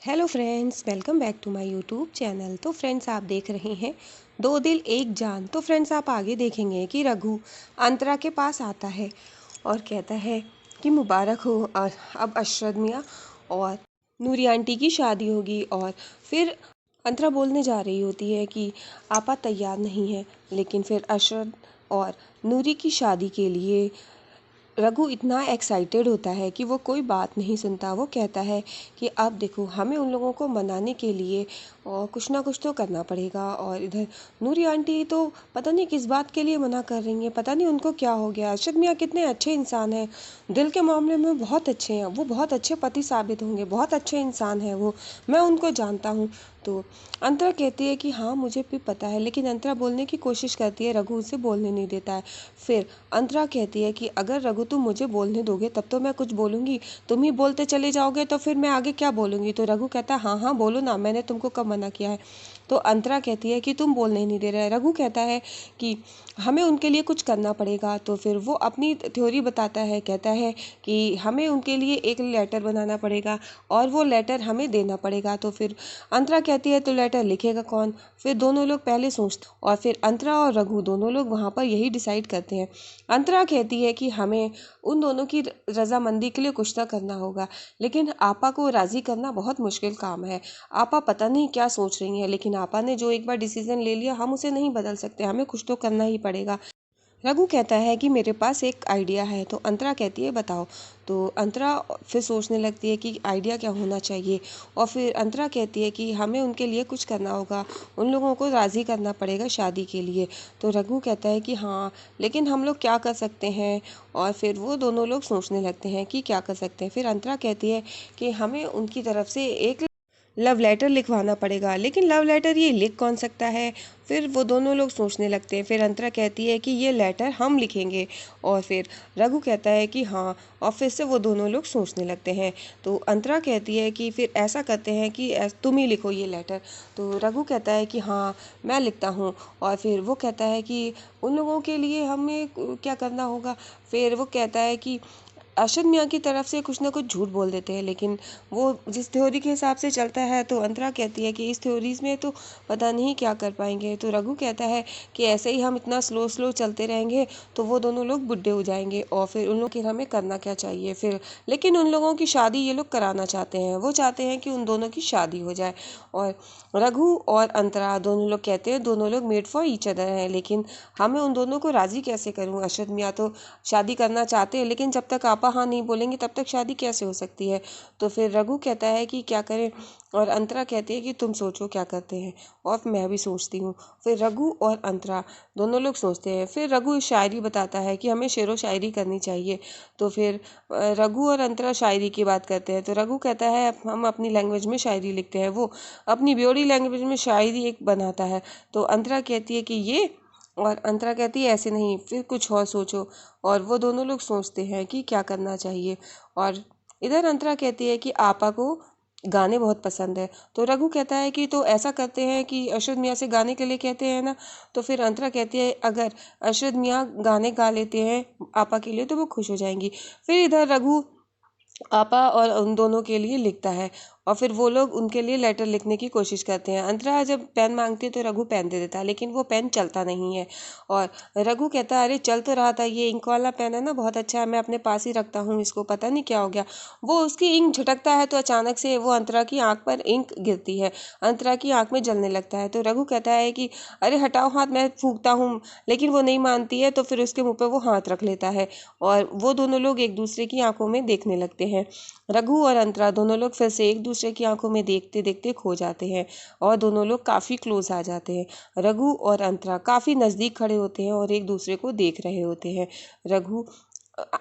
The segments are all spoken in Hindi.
Hello friends, welcome back to my YouTube channel. तो फ्रेंड्स, आप देख रहे हैं दो दिल एक जान। तो फ्रेंड्स, आप आगे देखेंगे कि रघु अंतरा के पास आता है और कहता है कि मुबारक हो, अब अशरद मियाँ और नूरी आंटी की शादी होगी। और फिर अंतरा बोलने जा रही होती है कि आपा तैयार नहीं है, लेकिन फिर अशरद और नूरी की शादी के लिए रघु इतना एक्साइटेड होता है कि वो कोई बात नहीं सुनता। वो कहता है कि अब देखो, हमें उन लोगों को मनाने के लिए और कुछ ना कुछ तो करना पड़ेगा। और इधर नूरी आंटी तो पता नहीं किस बात के लिए मना कर रही हैं, पता नहीं उनको क्या हो गया। अरशद मियाँ कितने अच्छे इंसान हैं, दिल के मामले में बहुत अच्छे हैं, वो बहुत अच्छे पति साबित होंगे, बहुत अच्छे इंसान हैं वो, मैं उनको जानता हूँ। तो अंतरा कहती है कि हाँ, मुझे भी पता है, लेकिन अंतरा बोलने की कोशिश करती है, रघु उसे बोलने नहीं देता है। फिर अंतरा कहती है कि अगर रघु तुम मुझे बोलने दोगे तब तो मैं कुछ बोलूँगी, तुम ही बोलते चले जाओगे तो फिर मैं आगे क्या बोलूँगी। तो रघु कहता है हाँ हाँ बोलो ना, मैंने तुमको कब मना किया है। तो अंतरा कहती है कि तुम बोलने नहीं दे रहे हैं। रघु कहता है कि हमें उनके लिए कुछ करना पड़ेगा। तो फिर वो अपनी थ्योरी बताता है, कहता है कि हमें उनके लिए एक लेटर बनाना पड़ेगा और वो लेटर हमें देना पड़ेगा। तो फिर अंतरा कहती है तो लेटर लिखेगा कौन। फिर दोनों लोग पहले सोचते और फिर अंतरा और रघु दोनों लोग वहाँ पर यही डिसाइड करते हैं। अंतरा कहती है कि हमें उन दोनों की रजामंदी के लिए कुछ ना करना होगा, लेकिन आपा को राज़ी करना बहुत मुश्किल काम है। आपा पता नहीं क्या सोच रही हैं, लेकिन आपा ने जो एक बार डिसीजन ले लिया हम उसे नहीं बदल सकते, हमें कुछ तो करना ही पड़ेगा। रघु कहता है कि मेरे पास एक आइडिया है। तो अंतरा कहती है बताओ। तो अंतरा फिर सोचने लगती है कि आइडिया क्या होना चाहिए। और फिर अंतरा कहती है कि हमें उनके लिए कुछ करना होगा, उन लोगों को राज़ी करना पड़ेगा शादी के लिए। तो रघु कहता है कि हाँ, लेकिन हम लोग क्या कर सकते हैं। और फिर वो दोनों लोग सोचने लगते हैं कि क्या कर सकते हैं। फिर अंतरा कहती है कि हमें उनकी तरफ से एक लव लेटर लिखवाना पड़ेगा, लेकिन लव लेटर ये लिख कौन सकता है। फिर वो दोनों लोग सोचने लगते हैं। फिर अंतरा कहती है कि ये लेटर हम लिखेंगे। और फिर रघु कहता है कि हाँ, और फिर से वो दोनों लोग सोचने लगते हैं। तो अंतरा कहती है कि फिर ऐसा करते हैं कि तुम ही लिखो ये लेटर। तो रघु कहता है कि हाँ, मैं लिखता हूँ। और फिर वो कहता है कि उन लोगों के लिए हमें क्या करना होगा। फिर वो कहता है कि अरशद मियाँ की तरफ से कुछ ना कुछ झूठ बोल देते हैं, लेकिन वो जिस थ्योरी के हिसाब से चलता है। तो अंतरा कहती है कि इस थ्योरीज में तो पता नहीं क्या कर पाएंगे। तो रघु कहता है कि ऐसे ही हम इतना स्लो स्लो चलते रहेंगे तो वो दोनों लोग बुढ़े हो जाएंगे और फिर उन लोग के हमें करना क्या चाहिए फिर। लेकिन उन लोगों की शादी ये लोग कराना चाहते हैं, वो चाहते हैं कि उन दोनों की शादी हो जाए। और रघु और अंतरा दोनों लोग कहते हैं दोनों लोग मेड फॉर ईच अदर हैं, लेकिन हमें उन दोनों को राज़ी कैसे करूँ। अरशद मियाँ तो शादी करना चाहते हैं, लेकिन जब तक आपा हाँ नहीं बोलेंगे तब तक शादी कैसे हो सकती है। तो फिर रघु कहता है कि क्या करें, और अंतरा कहती है कि तुम सोचो क्या करते हैं। और मैं भी सोचती हूँ। फिर रघु और अंतरा दोनों लोग सोचते हैं। फिर रघु शायरी बताता है कि हमें शेरो शायरी करनी चाहिए। तो फिर रघु और अंतरा शायरी की बात करते हैं। तो रघु कहता है हम अपनी लैंग्वेज में शायरी लिखते हैं, वो अपनी ब्योरी लैंग्वेज में शायरी एक बनाता है। तो अंतरा कहती है कि ये, और अंतरा कहती है ऐसे नहीं, फिर कुछ और सोचो। और वो दोनों लोग सोचते हैं कि क्या करना चाहिए। और इधर अंतरा कहती है कि आपा को गाने बहुत पसंद है। तो रघु कहता है कि तो ऐसा करते हैं कि अरशद मियाँ से गाने के लिए कहते हैं ना। तो फिर अंतरा कहती है अगर अरशद मियाँ गाने गा लेते हैं आपा के लिए तो वो खुश हो जाएंगी। फिर इधर रघु आपा और उन दोनों के लिए लिखता है और फिर वो लोग उनके लिए लेटर लिखने की कोशिश करते हैं। अंतरा जब पेन मांगती है तो रघु पेन दे देता है, लेकिन वो पेन चलता नहीं है। और रघु कहता है अरे चल तो रहा था, ये इंक वाला पेन है ना, बहुत अच्छा है, मैं अपने पास ही रखता हूँ इसको, पता नहीं क्या हो गया। वो उसकी इंक झटकता है तो अचानक से वो अंतरा की आंख पर इंक गिरती है, अंतरा की आंख में जलने लगता है। तो रघु कहता है कि अरे हटाओ हाथ, मैं फूंकता हूँ, लेकिन वो नहीं मानती है। तो फिर उसके मुँह पर वो हाथ रख लेता है और वो दोनों लोग एक दूसरे की आंखों में देखने लगते हैं। रघु और अंतरा दोनों लोग फिर से एक दूसरे की आंखों में देखते देखते खो जाते हैं और दोनों लोग काफ़ी क्लोज आ जाते हैं। रघु और अंतरा काफ़ी नज़दीक खड़े होते हैं और एक दूसरे को देख रहे होते हैं। रघु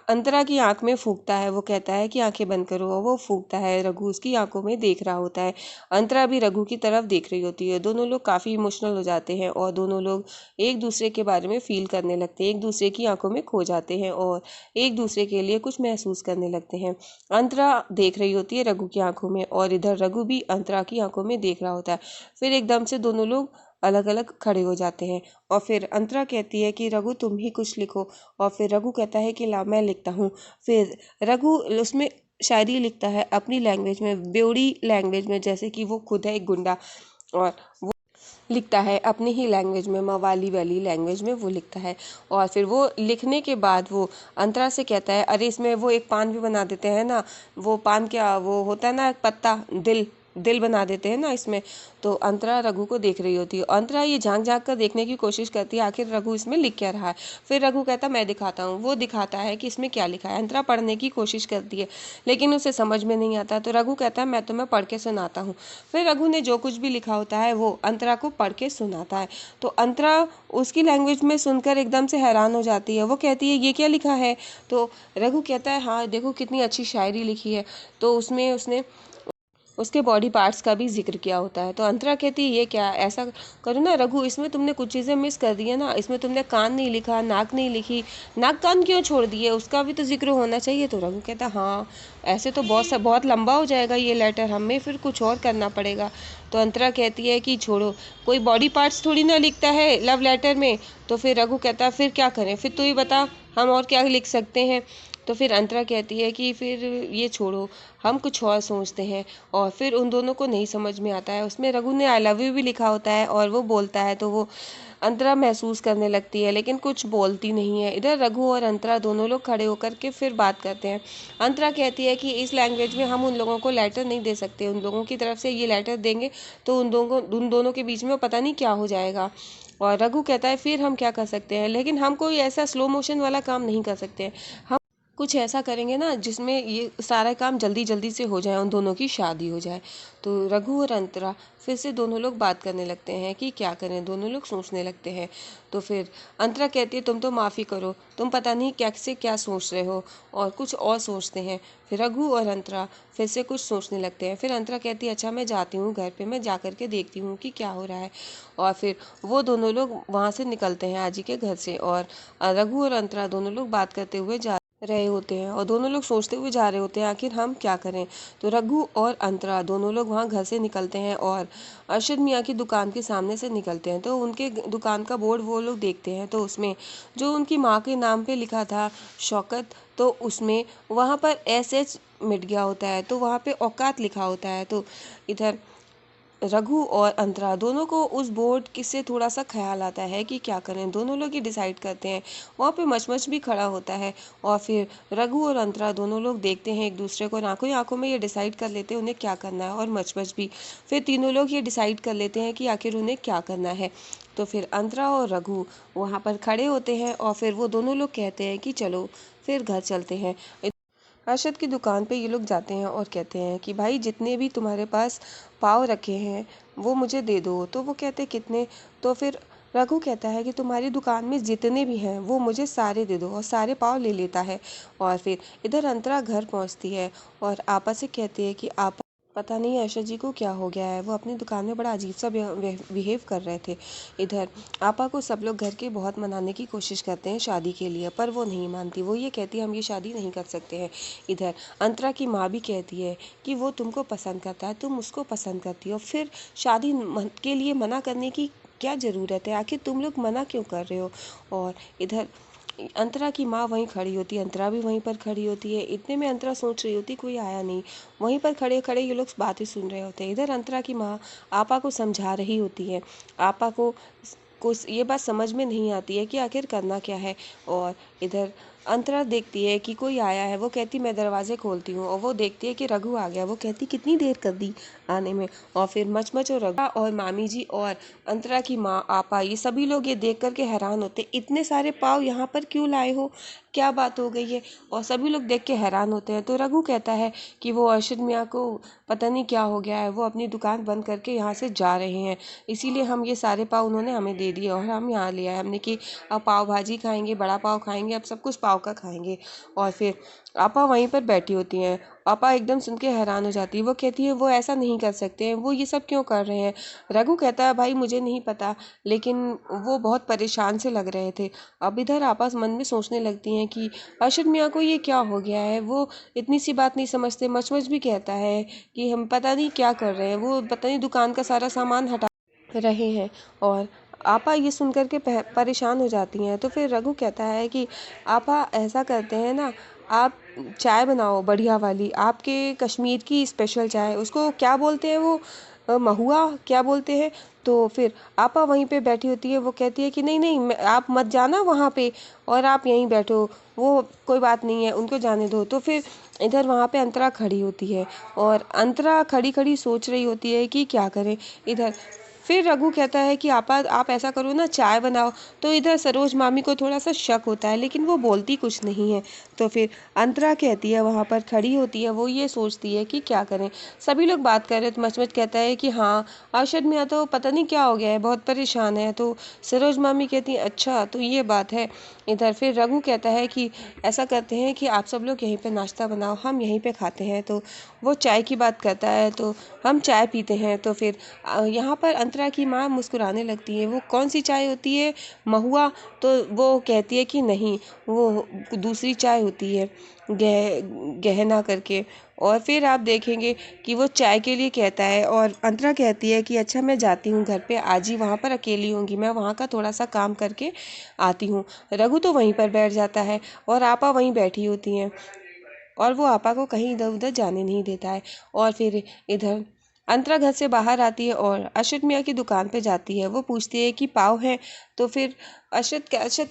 अंतरा की आंख में फूंकता है, वो कहता है कि आंखें बंद करो, और वो फूंकता है, रघु उसकी आंखों में देख रहा होता है। अंतरा भी रघु की तरफ देख रही होती है। दोनों लोग काफ़ी इमोशनल हो जाते हैं और दोनों लोग एक दूसरे के बारे में फील करने लगते हैं, एक दूसरे की आंखों में खो जाते हैं और एक दूसरे के लिए कुछ महसूस करने लगते हैं। अंतरा देख रही होती है रघु की आंखों में और इधर रघु भी अंतरा की आंखों में देख रहा होता है। फिर एकदम से दोनों लोग अलग अलग खड़े हो जाते हैं और फिर अंतरा कहती है कि रघु तुम ही कुछ लिखो। और फिर रघु कहता है कि ला मैं लिखता हूँ। फिर रघु उसमें शायरी लिखता है अपनी लैंग्वेज में, ब्योड़ी लैंग्वेज में, जैसे कि वो खुद है एक गुंडा, और वो लिखता है अपनी ही लैंग्वेज में, मवाली वाली लैंग्वेज में वो लिखता है। और फिर वो लिखने के बाद वो अंतरा से कहता है, अरे इसमें वो एक पान भी बना देते हैं ना, वो पान क्या वो होता है ना, पत्ता, दिल दिल बना देते हैं ना इसमें। तो अंतरा रघु को देख रही होती है, अंतरा ये झांक झांक कर देखने की कोशिश करती है आखिर रघु इसमें लिख क्या रहा है। फिर रघु कहता मैं दिखाता हूँ, वो दिखाता है कि इसमें क्या लिखा है। अंतरा पढ़ने की कोशिश करती है लेकिन उसे समझ में नहीं आता, तो रघु कहता है मैं तुम्हें पढ़ के सुनाता हूँ। फिर रघु ने जो कुछ भी लिखा होता है वो अंतरा को पढ़ के सुनाता है। तो अंतरा उसकी लैंग्वेज में सुनकर एकदम से हैरान हो जाती है, वो कहती है ये क्या लिखा है। तो रघु कहता है हाँ देखो कितनी अच्छी शायरी लिखी है। तो उसमें उसने उसके बॉडी पार्ट्स का भी जिक्र किया होता है। तो अंतरा कहती है ये क्या, ऐसा करो ना रघु, इसमें तुमने कुछ चीज़ें मिस कर दी है ना, इसमें तुमने कान नहीं लिखा, नाक नहीं लिखी, नाक कान क्यों छोड़ दिए, उसका भी तो जिक्र होना चाहिए। तो रघु कहता हाँ ऐसे तो बहुत लंबा हो जाएगा ये लेटर, हमें फिर कुछ और करना पड़ेगा। तो अंतरा कहती है कि छोड़ो, कोई बॉडी पार्ट्स थोड़ी ना लिखता है लव लेटर में। तो फिर रघु कहता है फिर क्या करें, फिर तू ही बता हम और क्या लिख सकते हैं। तो फिर अंतरा कहती है कि फिर ये छोड़ो, हम कुछ और सोचते हैं। और फिर उन दोनों को नहीं समझ में आता है, उसमें रघु ने आई लव यू भी लिखा होता है और वो बोलता है तो वो अंतरा महसूस करने लगती है लेकिन कुछ बोलती नहीं है। इधर रघु और अंतरा दोनों लोग खड़े होकर के फिर बात करते हैं। अंतरा कहती है कि इस लैंग्वेज में हम उन लोगों को लेटर नहीं दे सकते, उन लोगों की तरफ से ये लेटर देंगे तो उन दोनों के बीच में पता नहीं क्या हो जाएगा। और रघु कहता है फिर हम क्या कर सकते हैं, लेकिन हम कोई ऐसा स्लो मोशन वाला काम नहीं कर सकते हैं, हम कुछ ऐसा करेंगे ना जिसमें ये सारा काम जल्दी जल्दी से हो जाए, उन दोनों की शादी हो जाए। तो रघु और अंतरा फिर से दोनों लोग बात करने लगते हैं कि क्या करें, दोनों लोग सोचने लगते हैं। तो फिर अंतरा कहती है तुम तो माफ़ी करो, तुम पता नहीं क्या से क्या सोच रहे हो, और कुछ और सोचते हैं। फिर रघु और अंतरा फिर से कुछ सोचने लगते हैं। फिर अंतरा कहती है अच्छा मैं जाती हूँ घर पे, मैं जा कर के देखती हूँ कि क्या हो रहा है। और फिर वो दोनों लोग वहाँ से निकलते हैं आजी के घर से, और रघु और अंतरा दोनों लोग बात करते हुए जा रहे होते हैं और दोनों लोग सोचते हुए जा रहे होते हैं आखिर हम क्या करें। तो रघु और अंतरा दोनों लोग वहाँ घर से निकलते हैं और अरशद मियाँ की दुकान के सामने से निकलते हैं। तो उनके दुकान का बोर्ड वो लोग देखते हैं, तो उसमें जो उनकी माँ के नाम पे लिखा था शौकत, तो उसमें वहाँ पर एस मिट गया होता है, तो वहाँ पे औकात लिखा होता है। तो इधर रघु और अंतरा दोनों को उस बोर्ड की से थोड़ा सा ख्याल आता है कि क्या करें, दोनों लोग ये डिसाइड करते हैं। वहाँ पे मचमच भी खड़ा होता है और फिर रघु और अंतरा दोनों लोग देखते हैं एक दूसरे को, आंखों ही आंखों में ये डिसाइड कर लेते हैं उन्हें क्या करना है, और मचमच भी। फिर तीनों लोग ये डिसाइड कर लेते हैं कि आखिर उन्हें क्या करना है। तो फिर अंतरा और रघु वहाँ पर खड़े होते हैं और फिर वो दोनों लोग कहते हैं कि चलो फिर घर चलते हैं। अरशद की दुकान पे ये लोग जाते हैं और कहते हैं कि भाई जितने भी तुम्हारे पास पाव रखे हैं वो मुझे दे दो। तो वो कहते कितने। तो फिर रघु कहता है कि तुम्हारी दुकान में जितने भी हैं वो मुझे सारे दे दो, और सारे पाव ले लेता है। और फिर इधर अंतरा घर पहुंचती है और आपा से कहती है कि आपा पता नहीं अरशद जी को क्या हो गया है, वो अपनी दुकान में बड़ा अजीब सा बिहेव कर रहे थे। इधर आपा को सब लोग घर के बहुत मनाने की कोशिश करते हैं शादी के लिए, पर वो नहीं मानती, वो ये कहती है हम ये शादी नहीं कर सकते हैं। इधर अंतरा की माँ भी कहती है कि वो तुमको पसंद करता है, तुम उसको पसंद करती हो, फिर शादी के लिए मना करने की क्या ज़रूरत है, आखिर तुम लोग मना क्यों कर रहे हो। और इधर अंतरा की माँ वहीं खड़ी होती है, अंतरा भी वहीं पर खड़ी होती है। इतने में अंतरा सोच रही होती कोई आया नहीं, वहीं पर खड़े खड़े ये लोग बातें सुन रहे होते हैं। इधर अंतरा की माँ आपा को समझा रही होती है, आपा को ये बात समझ में नहीं आती है कि आखिर करना क्या है। और इधर अंतरा देखती है कि कोई आया है, वो कहती मैं दरवाजे खोलती हूँ, और वो देखती है कि रघु आ गया, वो कहती कितनी देर कर दी आने में। और फिर मचमच और रघु और मामी जी और अंतरा की माँ आपा ये सभी लोग ये देख करके हैरान होते, इतने सारे पाव यहाँ पर क्यों लाए हो, क्या बात हो गई है। और सभी लोग देख के हैरान होते हैं। तो रघु कहता है कि वो अरशद मियाँ को पता नहीं क्या हो गया है, वो अपनी दुकान बंद करके यहाँ से जा रहे हैं, इसीलिए हम ये सारे पाव उन्होंने हमें दे दिए और हम यहाँ ले आए। हमने कि अब पाव भाजी खाएंगे, बड़ा पाव खाएंगे, अब सब कुछ पाव का खाएंगे। और फिर आपा वहीं पर बैठी होती हैं, आपा एकदम सुन के हैरान हो जाती है, वो कहती है वो ऐसा नहीं कर सकते हैं, वो ये सब क्यों कर रहे हैं। रघु कहता है भाई मुझे नहीं पता, लेकिन वो बहुत परेशान से लग रहे थे। अब इधर आपस मन में सोचने लगती हैं कि अरशद मियाँ को ये क्या हो गया है, वो इतनी सी बात नहीं समझते। मचमच भी कहता है कि हम पता नहीं क्या कर रहे हैं, वो पता नहीं दुकान का सारा सामान हटा रहे हैं। और आपा ये सुन कर के परेशान हो जाती हैं। तो फिर रघु कहता है कि आपा ऐसा करते हैं ना, आप चाय बनाओ बढ़िया वाली, आपके कश्मीर की स्पेशल चाय, उसको क्या बोलते हैं वो, महुआ क्या बोलते हैं। तो फिर आपा वहीं पे बैठी होती है, वो कहती है कि नहीं नहीं आप मत जाना वहाँ पे, और आप यहीं बैठो, वो कोई बात नहीं है, उनको जाने दो। तो फिर इधर वहाँ पे अंतरा खड़ी होती है, और अंतरा खड़ी खड़ी सोच रही होती है कि क्या करें इधर। फिर रघु कहता है कि आपा आप ऐसा करो ना, चाय बनाओ। तो इधर सरोज मामी को थोड़ा सा शक होता है, लेकिन वो बोलती कुछ नहीं है। तो फिर अंतरा कहती है, वहाँ पर खड़ी होती है, वो ये सोचती है कि क्या करें। सभी लोग बात कर रहे, तो मचमच कहता है कि हाँ अरशद मियाँ तो पता नहीं क्या हो गया है, बहुत परेशान है। तो सरोज मामी कहती है अच्छा तो ये बात है। इधर फिर रघु कहता है कि ऐसा करते हैं कि आप सब लोग यहीं पे नाश्ता बनाओ, हम यहीं पे खाते हैं। तो वो चाय की बात करता है, तो हम चाय पीते हैं। तो फिर यहाँ पर अंतरा की माँ मुस्कुराने लगती है, वो कौन सी चाय होती है, महुआ। तो वो कहती है कि नहीं, वो दूसरी चाय होती है, गहना करके। और फिर आप देखेंगे कि वो चाय के लिए कहता है, और अंतरा कहती है कि अच्छा मैं जाती हूँ घर पे, आज ही वहाँ पर अकेली होंगी, मैं वहाँ का थोड़ा सा काम करके आती हूँ। रघु तो वहीं पर बैठ जाता है, और आपा वहीं बैठी होती हैं, और वो आपा को कहीं इधर उधर जाने नहीं देता है। और फिर इधर अंतरा घर से बाहर आती है और अरशद मियाँ की दुकान पे जाती है, वो पूछती है कि पाव है। तो फिर अरशद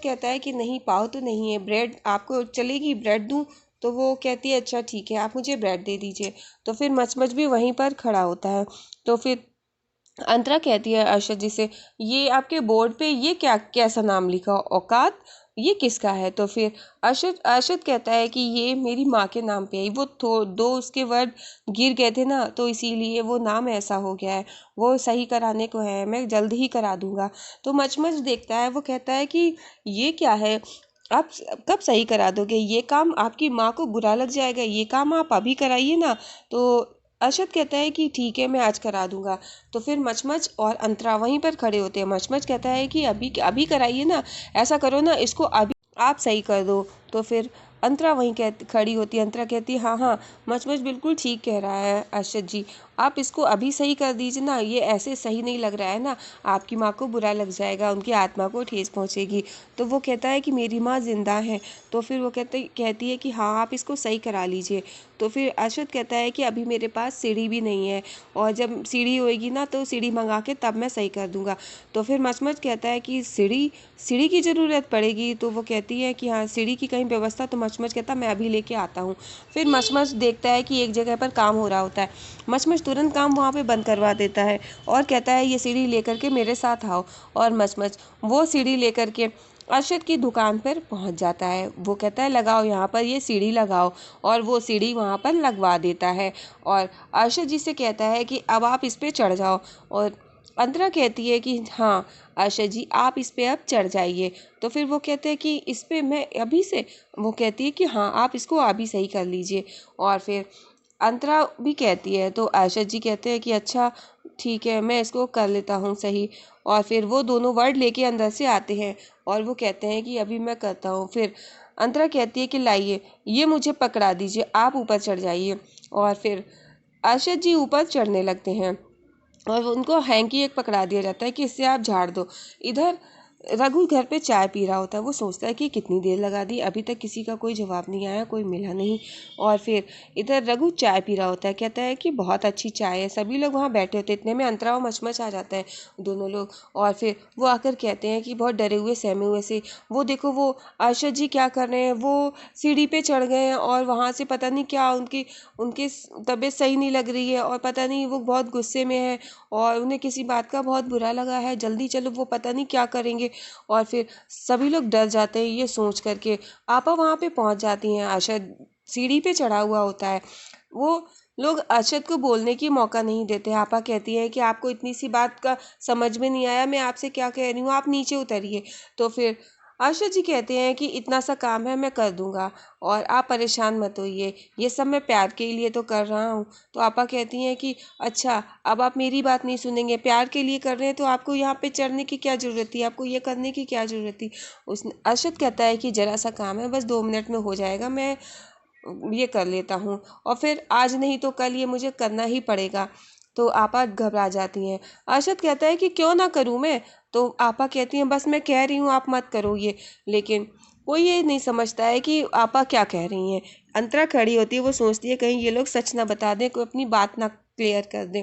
कहता है कि नहीं पाव तो नहीं है, ब्रेड आपको चलेगी, ब्रेड दूँ। तो वो कहती है अच्छा ठीक है, आप मुझे ब्रेड दे दीजिए। तो फिर मचमच भी वहीं पर खड़ा होता है। तो फिर अंतरा कहती है अरशद जी से, ये आपके बोर्ड पे ये क्या कैसा नाम लिखा, औकात, ये किसका है। तो फिर अरशद अरशद कहता है कि ये मेरी माँ के नाम पे है, वो दो उसके वर्ड गिर गए थे ना, तो इसीलिए वो नाम ऐसा हो गया है, वो सही कराने को है, मैं जल्द ही करा दूंगा। तो मचमच देखता है, वो कहता है कि ये क्या है, आप कब सही करा दोगे, ये काम आपकी माँ को बुरा लग जाएगा, ये काम आप अभी कराइए ना। तो अरशद कहता है कि ठीक है मैं आज करा दूंगा। तो फिर मचमच और अंतरा वहीं पर खड़े होते हैं, मचमच कहता है कि अभी अभी कराइए ना, ऐसा करो ना इसको अभी आप सही कर दो। तो फिर अंतरा वहीं खड़ी होती है, अंतरा कहती है हाँ हाँ मचमच बिल्कुल ठीक कह रहा है अरशद जी, आप इसको अभी सही कर दीजिए ना, ये ऐसे सही नहीं लग रहा है ना, आपकी माँ को बुरा लग जाएगा, उनकी आत्मा को ठेस पहुँचेगी। तो वो कहता है कि मेरी माँ जिंदा है। तो फिर वो कहती है कि हाँ आप इसको सही करा लीजिए। तो फिर अरशद कहता है कि अभी मेरे पास सीढ़ी भी नहीं है, और जब सीढ़ी होएगी ना तो सीढ़ी मंगा के तब मैं सही कर दूंगा। तो फिर मचमच कहता है कि सीढ़ी सीढ़ी की ज़रूरत पड़ेगी। तो वो कहती है कि हाँ सीढ़ी की कहीं व्यवस्था, तो मचमच कहता मैं अभी लेके आता हूँ। फिर मचमच देखता है कि एक जगह पर काम हो रहा होता है, मचमच तुरंत काम वहाँ पे बंद करवा देता है, और कहता है ये सीढ़ी लेकर के मेरे साथ आओ। और मचमच वो सीढ़ी लेकर के अरशद की दुकान पर पहुंच जाता है, वो कहता है लगाओ यहाँ पर ये सीढ़ी लगाओ, और वो सीढ़ी वहाँ पर लगवा देता है। और अरशद जी से कहता है कि अब आप इस पे चढ़ जाओ। और अंतरा कहती है कि हाँ अरशद जी आप इस पे अब चढ़ जाइए। तो फिर वो कहते हैं कि इस पे मैं अभी से, वो कहती है कि हाँ आप इसको अभी सही कर लीजिए। और फिर अंतरा भी कहती है, तो अरशद जी कहते हैं कि अच्छा ठीक है मैं इसको कर लेता हूँ सही। और फिर वो दोनों वर्ड लेके अंदर से आते हैं, और वो कहते हैं कि अभी मैं करता हूँ। फिर अंतरा कहती है कि लाइए ये मुझे पकड़ा दीजिए, आप ऊपर चढ़ जाइए। और फिर अरशद जी ऊपर चढ़ने लगते हैं, और उनको हैंकी एक पकड़ा दिया जाता है कि इससे आप झाड़ दो। इधर रघु घर पे चाय पी रहा होता है, वो सोचता है कि कितनी देर लगा दी, अभी तक किसी का कोई जवाब नहीं आया, कोई मिला नहीं। और फिर इधर रघु चाय पी रहा होता है, कहता है कि बहुत अच्छी चाय है, सभी लोग वहाँ बैठे होते हैं, इतने में अंतरा और मचमच आ जाता है दोनों लोग। और फिर वो आकर कहते हैं कि बहुत डरे हुए सहमे हुए से, वो देखो वो अरशद जी क्या कर रहे हैं, वो सीढ़ी पे चढ़ गए हैं, और वहाँ से पता नहीं क्या उनकी उनकी तबीयत सही नहीं लग रही है, और पता नहीं वो बहुत गुस्से में है, और उन्हें किसी बात का बहुत बुरा लगा है, जल्दी चलो वो पता नहीं क्या करेंगे। और फिर सभी लोग डर जाते हैं ये सोच करके। आपा वहाँ पे पहुँच जाती हैं, अरशद सीढ़ी पे चढ़ा हुआ होता है, वो लोग अरशद को बोलने की मौका नहीं देते। आपा कहती है कि आपको इतनी सी बात का समझ में नहीं आया, मैं आपसे क्या कह रही हूँ, आप नीचे उतरिए। तो फिर अरशद जी कहते हैं कि इतना सा काम है मैं कर दूंगा, और आप परेशान मत होइए, ये सब मैं प्यार के लिए तो कर रहा हूँ। तो आपा कहती हैं कि अच्छा अब आप मेरी बात नहीं सुनेंगे, प्यार के लिए कर रहे हैं तो आपको यहाँ पे चढ़ने की क्या ज़रूरत थी, आपको ये करने की क्या ज़रूरत थी। उस अरशद कहता है कि ज़रा सा काम है, बस 2 मिनट में हो जाएगा, मैं ये कर लेता हूँ, और फिर आज नहीं तो कल ये मुझे करना ही पड़ेगा। तो आपा घबरा जाती हैं। अरशद कहता है कि क्यों ना करूँ मैं। तो आपा कहती हैं बस मैं कह रही हूँ आप मत करो ये। लेकिन कोई ये नहीं समझता है कि आपा क्या कह रही हैं। अंतरा खड़ी होती है, वो सोचती है कहीं ये लोग सच ना बता दें, कोई अपनी बात ना क्लियर कर दें।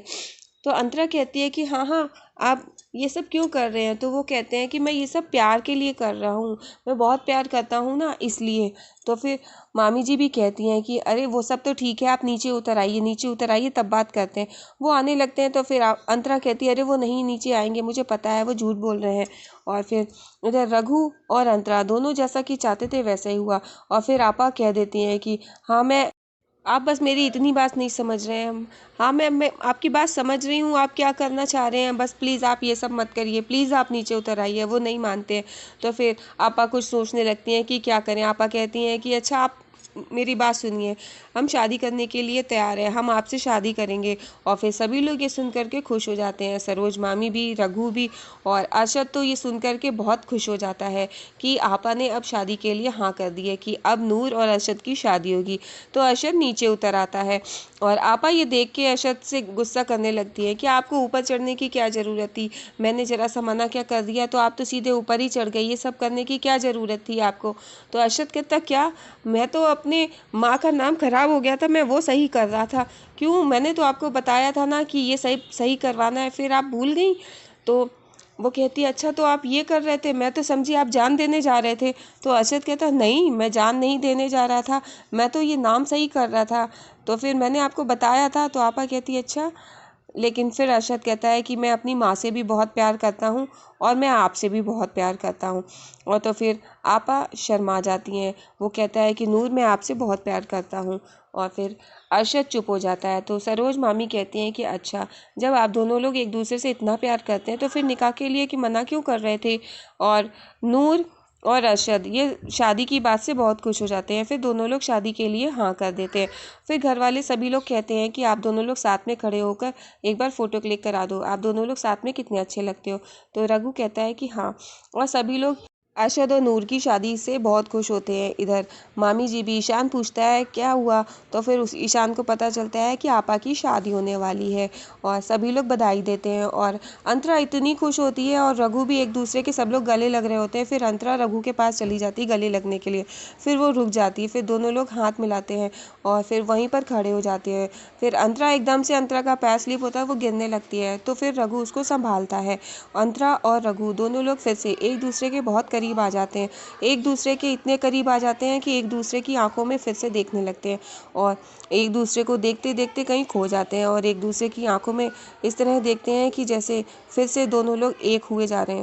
तो अंतरा कहती है कि हाँ हाँ, आप ये सब क्यों कर रहे हैं। तो वो कहते हैं कि मैं ये सब प्यार के लिए कर रहा हूँ, मैं बहुत प्यार करता हूँ ना, इसलिए। तो फिर मामी जी भी कहती हैं कि अरे वो सब तो ठीक है, आप नीचे उतर आइए, नीचे उतर आइए, तब बात करते हैं। वो आने लगते हैं तो फिर अंतरा कहती है अरे वो नहीं नीचे आएंगे, मुझे पता है वो झूठ बोल रहे हैं। और फिर उधर रघु और अंतरा दोनों जैसा कि चाहते थे वैसा ही हुआ। और फिर आपा कह देती हैं कि हाँ मैं, आप बस मेरी इतनी बात नहीं समझ रहे हैं हम। हाँ मैं आपकी बात समझ रही हूँ, आप क्या करना चाह रहे हैं, बस प्लीज़ आप ये सब मत करिए, प्लीज़ आप नीचे उतर आइए। वो नहीं मानते हैं। तो फिर आपा कुछ सोचने लगती हैं कि क्या करें। आपा कहती हैं कि अच्छा आप मेरी बात सुनिए, हम शादी करने के लिए तैयार हैं, हम आपसे शादी करेंगे। और फिर सभी लोग ये सुन करके खुश हो जाते हैं, सरोज मामी भी, रघु भी। और अरशद तो ये सुन करके बहुत खुश हो जाता है कि आपा ने अब शादी के लिए हाँ कर दी है, कि अब नूर और अरशद की शादी होगी। तो अरशद नीचे उतर आता है और आपा ये देख के अरशद से गुस्सा करने लगती है कि आपको ऊपर चढ़ने की क्या ज़रूरत थी, मैंने ज़रा सा मना क्या कर दिया तो आप तो सीधे ऊपर ही चढ़ गए, ये सब करने की क्या ज़रूरत थी आपको। तो अरशद कहता क्या, मैं तो अपने माँ का नाम खराब हो गया था, मैं वो सही कर रहा था, क्यों, मैंने तो आपको बताया था ना कि ये सही सही करवाना है, फिर आप भूल गई। तो वो कहती है अच्छा तो आप ये कर रहे थे, मैं तो समझी आप जान देने जा रहे थे। तो अरशद कहता नहीं, मैं जान नहीं देने जा रहा था, मैं तो ये नाम सही कर रहा था, तो फिर मैंने आपको बताया था। तो आपा कहती है अच्छा, लेकिन फिर अरशद कहता है कि मैं अपनी माँ से भी बहुत प्यार करता हूँ और मैं आपसे भी बहुत प्यार करता हूँ। और तो फिर आपा शर्मा जाती हैं। वो कहता है कि नूर मैं आपसे बहुत प्यार करता हूँ। और फिर अरशद चुप हो जाता है। तो सरोज मामी कहती हैं कि अच्छा, जब आप दोनों लोग एक दूसरे से इतना प्यार करते हैं तो फिर निकाह के लिए कि मना क्यों कर रहे थे। और नूर और अरशद ये शादी की बात से बहुत खुश हो जाते हैं, फिर दोनों लोग शादी के लिए हाँ कर देते हैं। फिर घर वाले सभी लोग कहते हैं कि आप दोनों लोग साथ में खड़े होकर एक बार फ़ोटो क्लिक करा दो, आप दोनों लोग साथ में कितने अच्छे लगते हो। तो रघु कहता है कि हाँ। और सभी लोग अरशद और नूर की शादी से बहुत खुश होते हैं। इधर मामी जी भी, ईशान पूछता है क्या हुआ। तो फिर उस ईशान को पता चलता है कि आपा की शादी होने वाली है और सभी लोग बधाई देते हैं। और अंतरा इतनी खुश होती है और रघु भी, एक दूसरे के सब लोग गले लग रहे होते हैं। फिर अंतरा रघु के पास चली जाती है गले लगने के लिए, फिर वो रुक जाती है, फिर दोनों लोग हाथ मिलाते हैं और फिर वहीं पर खड़े हो जाते हैं। फिर अंतरा एकदम से, अंतरा का पैर स्लिप होता है, वो गिरने लगती है, तो फिर रघु उसको संभालता है। अंतरा और रघु दोनों लोग फिर से एक दूसरे के बहुत करीब आ जाते हैं, एक दूसरे के इतने करीब आ जाते हैं कि एक दूसरे की आंखों में फिर से देखने लगते हैं और एक दूसरे को देखते देखते कहीं खो जाते हैं और एक दूसरे की आंखों में इस तरह देखते हैं कि जैसे फिर से दोनों लोग एक हुए जा रहे हैं।